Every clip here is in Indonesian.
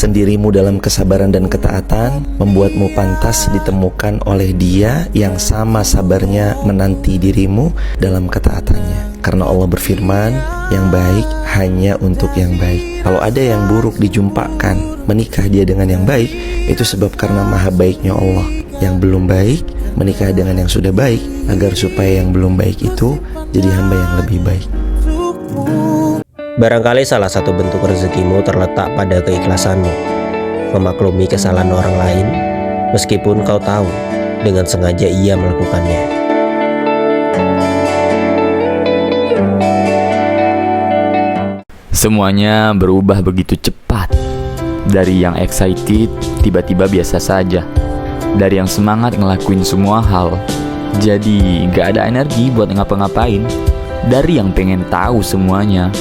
menumbuhkan dirimu dalam kesabaran dan ketaatan, membuatmu pantas ditemukan oleh Dia yang sama sabarnya menanti dirimu dalam ketaatannya. Karena Allah berfirman, yang baik hanya untuk yang baik. Kalau ada yang buruk dijumpakan, menikah dia dengan yang baik, itu sebab karena maha baiknya Allah. Yang belum baik, menikah dengan yang sudah baik, agar supaya yang belum baik itu jadi hamba yang lebih baik. Barangkali salah satu bentuk rezekimu terletak pada keikhlasanmu, memaklumi kesalahan orang lain, meskipun kau tahu dengan sengaja ia melakukannya. Semuanya berubah begitu cepat. Dari yang excited, tiba-tiba biasa saja. Dari yang semangat ngelakuin semua hal, jadi gak ada energi buat ngapa-ngapain. Dari yang pengen tahu semuanya,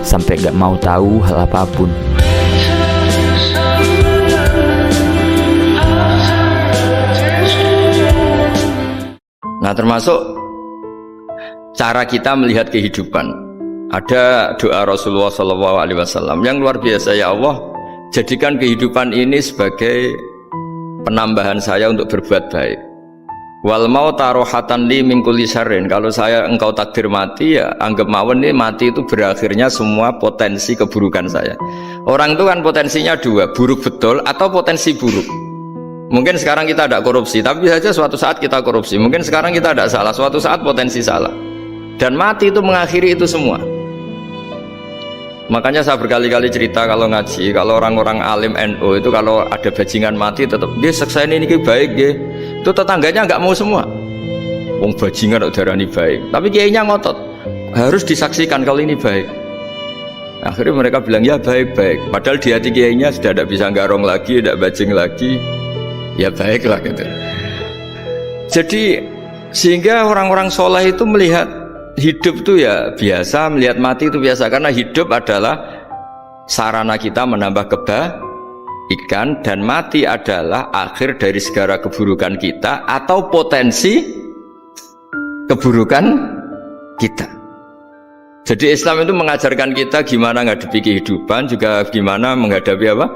sampai gak mau tahu hal apapun. Nah, termasuk cara kita melihat kehidupan. Ada doa Rasulullah SAW yang luar biasa. Ya Allah, jadikan kehidupan ini sebagai penambahan saya untuk berbuat baik. Wal mauta rohatan li min kulli syarrin. Kalau engkau takdir mati, ya anggap mawon nih, mati itu berakhirnya semua potensi keburukan saya. Orang itu kan potensinya dua, buruk betul atau potensi buruk. Mungkin sekarang kita ada korupsi, tapi saja suatu saat kita korupsi. Mungkin sekarang kita ada salah, suatu saat potensi salah. Dan mati itu mengakhiri itu semua. Makanya saya berkali-kali cerita kalau ngaji, kalau orang-orang alim NU itu kalau ada bajingan mati tetap dia seksa ini baik dia. Itu tetangganya nggak mau semua. Wong bajingan udarani baik, tapi kiainya ngotot harus disaksikan kalau ini baik. Akhirnya mereka bilang ya baik-baik. Padahal di hati kiainya sudah tidak bisa garong lagi, tidak bajing lagi. Ya baiklah gitu. Jadi sehingga orang-orang soleh itu melihat hidup itu ya biasa, melihat mati itu biasa, karena hidup adalah sarana kita menambah kebaikan, dan mati adalah akhir dari segala keburukan kita atau potensi keburukan kita. Jadi Islam itu mengajarkan kita gimana menghadapi kehidupan, juga gimana menghadapi apa?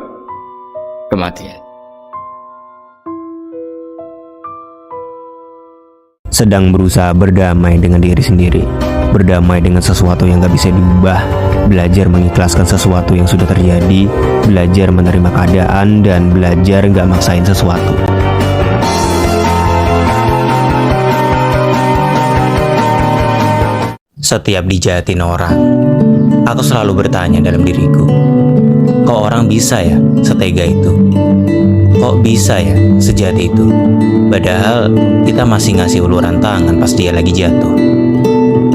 Kematian. Sedang berusaha berdamai dengan diri sendiri, berdamai dengan sesuatu yang gak bisa diubah, belajar mengikhlaskan sesuatu yang sudah terjadi, belajar menerima keadaan, dan belajar gak maksain sesuatu. Setiap dijahatin orang, aku selalu bertanya dalam diriku, kok orang bisa ya setega itu? Kok bisa ya sejahat itu? Padahal kita masih ngasih uluran tangan pas dia lagi jatuh.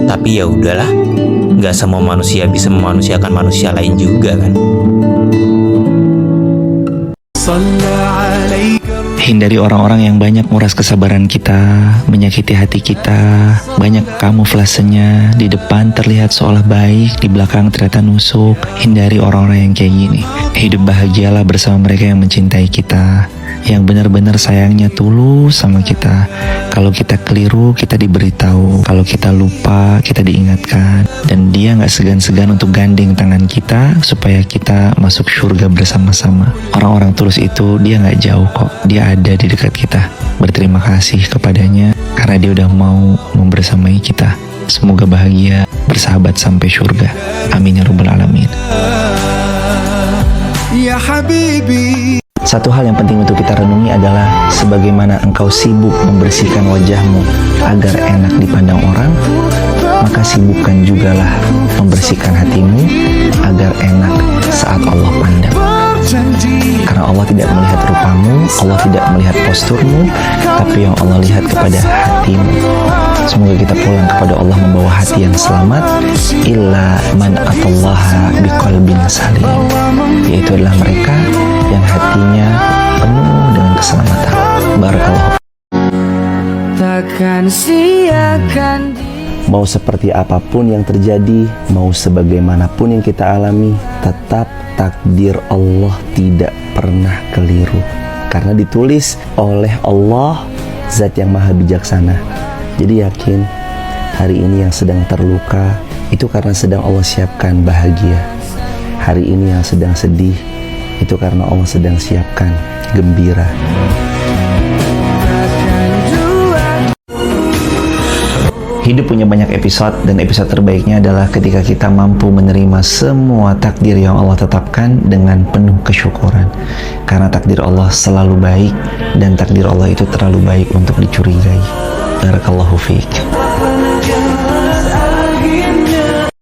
Tapi ya udahlah, nggak semua manusia bisa memanusiakan manusia lain juga kan. Hindari orang-orang yang banyak nguras kesabaran kita, menyakiti hati kita. Banyak kamuflasenya, di depan terlihat seolah baik, di belakang ternyata nusuk. Hindari orang-orang yang kayak gini. Hidup bahagialah bersama mereka yang mencintai kita, yang benar-benar sayangnya tulus sama kita. Kalau kita keliru, kita diberitahu. Kalau kita lupa, kita diingatkan. Dan dia gak segan-segan untuk gandeng tangan kita supaya kita masuk surga bersama-sama. Orang-orang tulus itu dia gak jauh kok, dia ada di dekat kita. Berterima kasih kepadanya karena dia udah mau membersamai kita. Semoga bahagia bersahabat sampai surga. Amin ya rabbal alamin. Ya Habibi. Satu hal yang penting untuk kita renungi adalah sebagaimana engkau sibuk membersihkan wajahmu agar enak dipandang orang, maka sibukkan jugalah membersihkan hatimu agar enak saat Allah pandang. Karena Allah tidak melihat rupamu, Allah tidak melihat posturmu, tapi yang Allah lihat kepada hatimu. Semoga kita pulang kepada Allah membawa hati yang selamat, illa man atallaha biqalbin salim, yaitu adalah mereka yang hatinya penuh dengan keselamatan. Barakallahu. Takkan sia-siakan. Mau seperti apapun yang terjadi, mau sebagaimanapun yang kita alami, tetap takdir Allah tidak pernah keliru. Karena ditulis oleh Allah, Zat yang maha bijaksana. Jadi yakin, hari ini yang sedang terluka, itu karena sedang Allah siapkan bahagia. Hari ini yang sedang sedih, itu karena Allah sedang siapkan gembira. Hidup punya banyak episode, dan episode terbaiknya adalah ketika kita mampu menerima semua takdir yang Allah tetapkan dengan penuh kesyukuran. Karena takdir Allah selalu baik, dan takdir Allah itu terlalu baik untuk dicurigai. Barakallahu fiik.